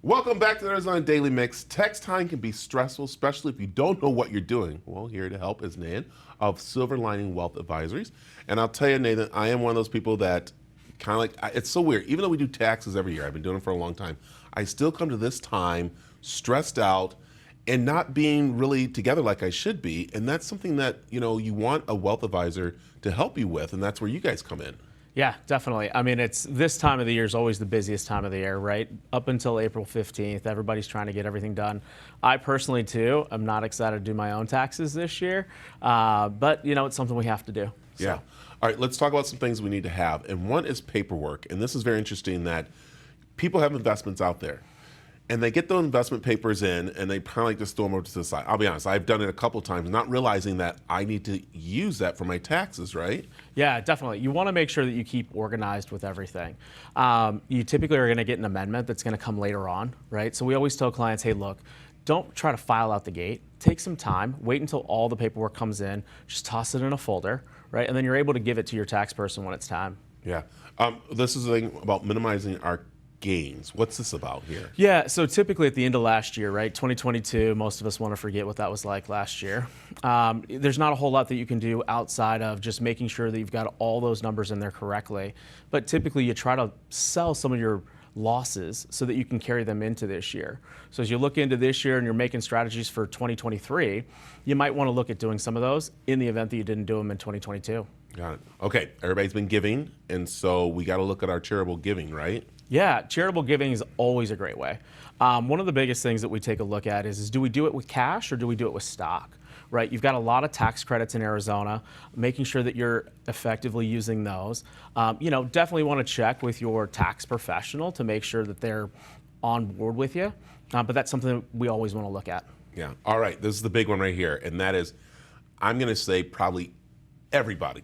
Welcome back to the Arizona Daily Mix. Tax time can be stressful, especially if you don't know what you're doing. Well, here to help is Nathan of Silver Lining Wealth Advisors. And I'll tell you, Nathan, I am one of those people that kind of it's so weird. Even though we do taxes every year, I've been doing it for a long time, I still come to this time stressed out and not being really together like I should be. And that's something that, you want a wealth advisor to help you with, and that's where you guys come in. Yeah, definitely. I mean, it's this time of the year is always the busiest time of the year, right? Up until April 15th, everybody's trying to get everything done. I personally, too, am not excited to do my own taxes this year, but, it's something we have to do. So. Yeah. All right, let's talk about some things we need to have. And one is paperwork. And this is very interesting that people have investments out there. And they get those investment papers in, and they kind of like just throw them over to the side. I'll be honest, I've done it a couple times, not realizing that I need to use that for my taxes, right? Yeah, definitely. You want to make sure that you keep organized with everything. You typically are going to get an amendment that's going to come later on, right? So we always tell clients, hey, look, don't try to file out the gate. Take some time, wait until all the paperwork comes in, just toss it in a folder, right? And then you're able to give it to your tax person when it's time. Yeah. This is the thing about minimizing our gains. What's this about here? Yeah, so typically at the end of last year, right, 2022, most of us want to forget what that was like last year. There's not a whole lot that you can do outside of just making sure that you've got all those numbers in there correctly. But typically you try to sell some of your losses so that you can carry them into this year. So as you look into this year and you're making strategies for 2023, you might want to look at doing some of those in the event that you didn't do them in 2022. Got it. Okay, everybody's been giving, and so we got to look at our charitable giving, right? Yeah, charitable giving is always a great way. One of the biggest things that we take a look at is do we do it with cash or do we do it with stock? Right, you've got a lot of tax credits in Arizona, making sure that you're effectively using those. Definitely want to check with your tax professional to make sure that they're on board with you, but that's something that we always want to look at. Yeah, all right, this is the big one right here, and that is, I'm going to say probably everybody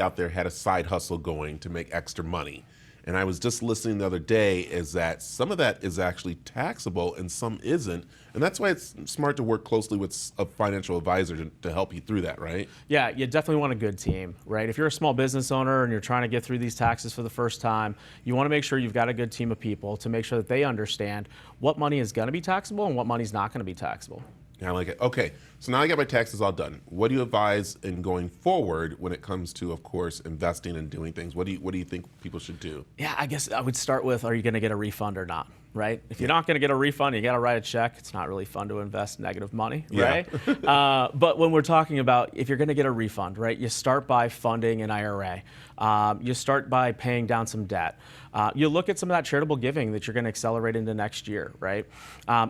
out there had a side hustle going to make extra money. And I was just listening the other day is that some of that is actually taxable and some isn't. And that's why it's smart to work closely with a financial advisor to help you through that, right? Yeah, you definitely want a good team, right? If you're a small business owner and you're trying to get through these taxes for the first time, you want to make sure you've got a good team of people to make sure that they understand what money is going to be taxable and what money's not going to be taxable. Yeah, I like it. Okay, so now I got my taxes all done. What do you advise in going forward when it comes to, of course, investing and doing things? What do you think people should do? Yeah, I guess I would start with, are you going to get a refund or not, right? If you're not going to get a refund, you got to write a check. It's not really fun to invest negative money, right? Yeah. But when we're talking about if you're going to get a refund, right, you start by funding an IRA. You start by paying down some debt. You look at some of that charitable giving that you're going to accelerate into next year, right?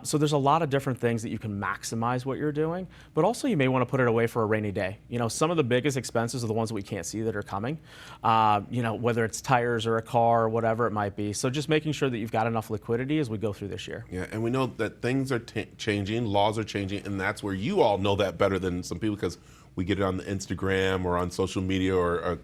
So there's a lot of different things that you can maximize what you're doing, but also you may want to put it away for a rainy day. Some of the biggest expenses are the ones that we can't see that are coming, whether it's tires or a car or whatever it might be. So just making sure that you've got enough liquidity as we go through this year. Yeah, and we know that things are changing, laws are changing, and that's where you all know that better than some people because we get it on the Instagram or on social media or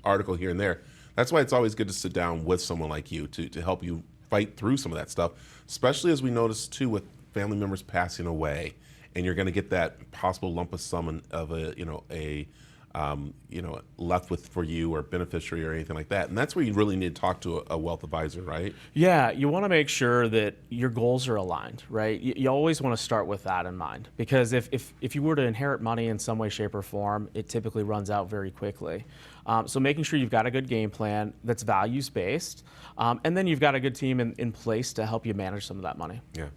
article here and there. That's why it's always good to sit down with someone like you to help you fight through some of that stuff, especially as we notice too with family members passing away, and you're going to get that possible lump of sum of left with for you or beneficiary or anything like that. And that's where you really need to talk to a wealth advisor, right? Yeah, you want to make sure that your goals are aligned, right? You always want to start with that in mind because if you were to inherit money in some way, shape, or form, it typically runs out very quickly. So making sure you've got a good game plan that's values-based, and then you've got a good team in place to help you manage some of that money. Yeah.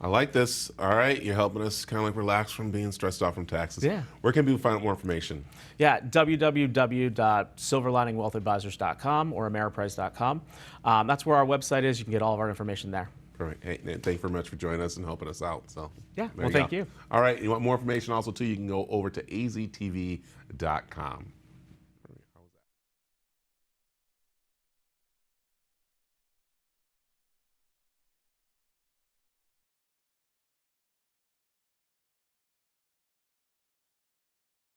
I like this. All right, you're helping us kind of like relax from being stressed out from taxes. Yeah. Where can people find out more information? Yeah, www.silverliningwealthadvisors.com or ameriprise.com. That's where our website is. You can get all of our information there. Perfect. Hey, thank you very much for joining us and helping us out. So yeah, well, thank you. All right, you want more information also too, you can go over to aztv.com.